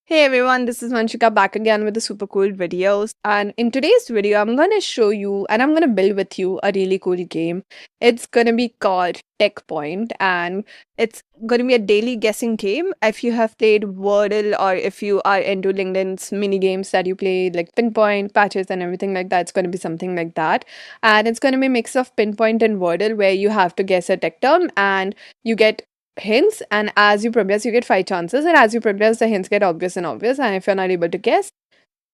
Hey everyone, this is Vanshika back again with the super cool videos. And in today's video, I'm going to show you and I'm going to build with you a really cool game. It's going to be called TechPoint and it's going to be a daily guessing game. If you have played Wordle or if you are into LinkedIn's mini games that you play, like Pinpoint, patches, and everything like that, it's going to be something like that. And it's going to be a mix of Pinpoint and Wordle where you have to guess a tech term and you get hints, and as you progress you get 5 chances, and as you progress the hints get obvious and obvious, and if you're not able to guess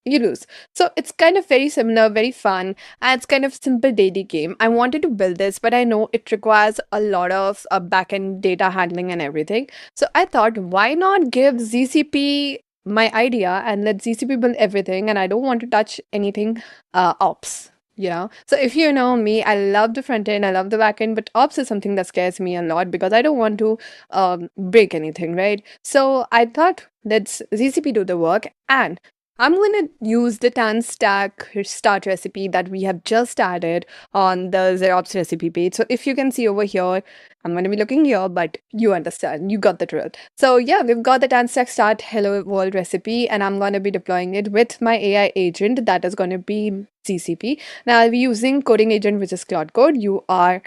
you lose. So it's kind of very similar, very fun, and it's kind of simple daily game. I wanted to build this, but I know it requires a lot of back-end data handling and everything, so I thought why not give ZCP my idea and let ZCP build everything, and I don't want to touch anything ops. So if you know me, I love the front end, I love the back end, but ops is something that scares me a lot because I don't want to break anything, right? So I thought let's ZCP do the work, and I'm going to use the TanStack Start recipe that we have just added on the Zerops recipe page. So if you can see over here, I'm going to be looking here, but you understand, you got the drill. So yeah, we've got the TanStack Start Hello World recipe, and I'm going to be deploying it with my AI agent that is going to be ZCP. Now I'll be using coding agent, which is Cloud Code. You are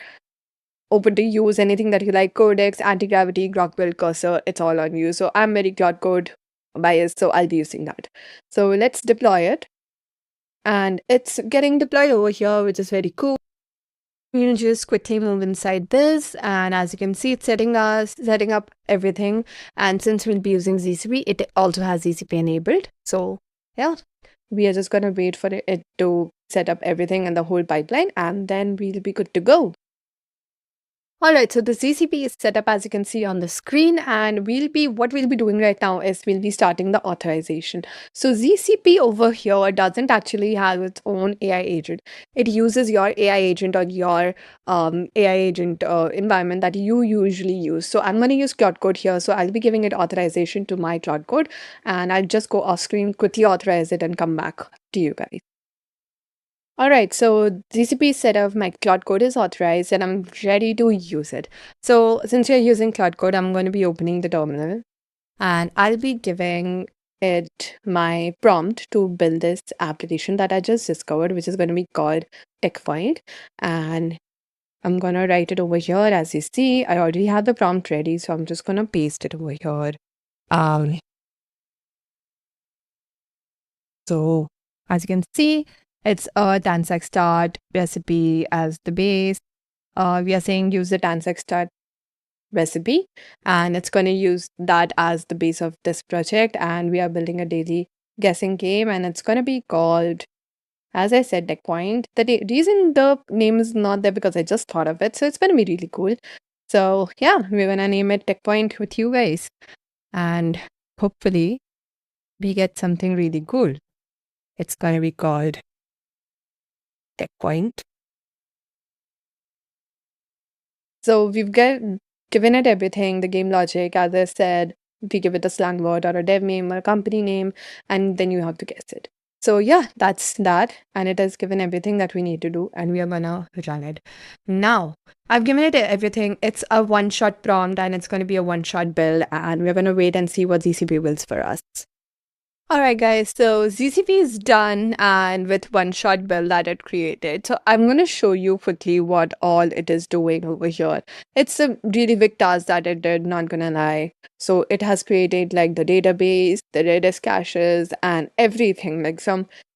open to use anything that you like: Codex, Anti-Gravity, Grokbuild, Cursor, it's all on you. So I'm very Cloud Code biased, so I'll be using that. So let's deploy it. And it's getting deployed over here, which is very cool. You can just quickly move inside this, and as you can see, it's setting up everything. And since we'll be using ZCP, it also has ZCP enabled. So yeah, we are just gonna wait for it to set up everything and the whole pipeline, and then we'll be good to go. Alright, so the ZCP is set up as you can see on the screen, and what we'll be doing right now is we'll be starting the authorization. So ZCP over here doesn't actually have its own AI agent. It uses your AI agent or your AI agent environment that you usually use. So I'm going to use Cloud Code here. So I'll be giving it authorization to my Cloud Code, and I'll just go off screen, quickly authorize it, and come back to you guys. All right, so GCP set of my Cloud Code is authorized and I'm ready to use it. So since you're using Cloud Code, I'm going to be opening the terminal and I'll be giving it my prompt to build this application that I just discovered, which is going to be called TechPoint. And I'm going to write it over here. As you see, I already have the prompt ready, so I'm just going to paste it over here. So as you can see, it's a TanStack Start recipe as the base. We are saying use the TanStack Start recipe, and it's going to use that as the base of this project. And we are building a daily guessing game, and it's going to be called, as I said, TechPoint. The reason the name is not there because I just thought of it, so it's going to be really cool. So yeah, we're going to name it TechPoint with you guys, and hopefully we get something really cool. It's going to be called TechPoint. So we've given it everything, the game logic, as I said, we give it a slang word or a dev name or a company name, and then you have to guess it. So yeah, that's that. And it has given everything that we need to do, and we are gonna run it. Now, I've given it everything. It's a one-shot prompt and it's gonna be a one-shot build, and we're gonna wait and see what ZCP builds for us. All right, guys, so ZCP is done and with one-shot build that it created. So I'm going to show you quickly what all it is doing over here. It's a really big task that it did, not gonna lie. So it has created like the database, the Redis caches, and everything.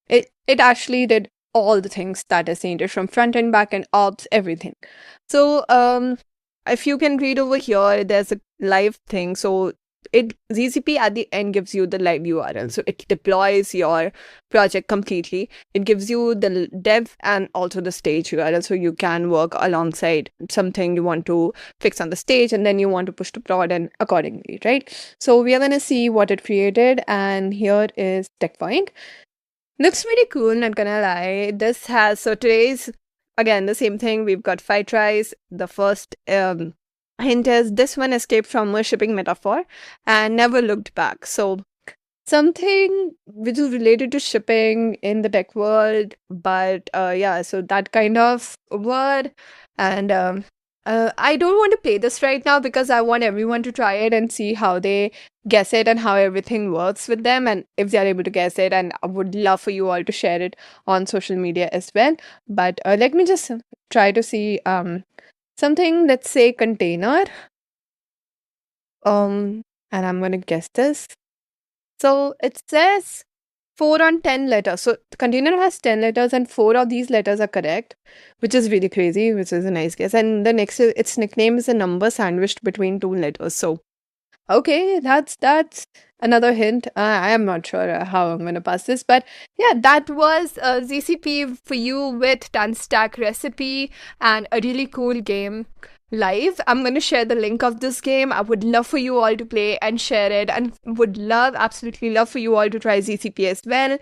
It actually did all the things that is needed from front end, back end, ops, everything. So if you can read over here, there's a live thing. So ZCP at the end gives you the live URL. So it deploys your project completely. It gives you the dev and also the stage URL, so you can work alongside something you want to fix on the stage and then you want to push to prod and accordingly, right? So we are going to see what it created, and here is TechPoint. Looks pretty cool, not gonna lie. This has, so today's again the same thing. We've got 5 tries. The first hint is this one escaped from a shipping metaphor and never looked back. So something which is related to shipping in the tech world, but yeah, so that kind of word. And I don't want to play this right now because I want everyone to try it and see how they guess it and how everything works with them and if they are able to guess it. And I would love for you all to share it on social media as well. But let me just try to see something. Let's say container. And I'm gonna guess this. So it says 4 on 10 letters. So the container has 10 letters and 4 of these letters are correct, which is really crazy, which is a nice guess. And the next, its nickname is a number sandwiched between 2 letters. So, okay, that's another hint. I am not sure how I'm going to pass this, but yeah, that was ZCP for you with TanStack recipe and a really cool game live. I'm going to share the link of this game. I would love for you all to play and share it, and would love, absolutely love for you all to try ZCP as well.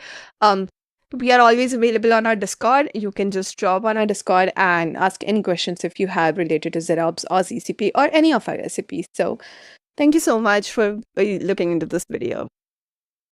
We are always available on our Discord. You can just drop on our Discord and ask any questions if you have related to Zerops or ZCP or any of our recipes. So thank you so much for looking into this video.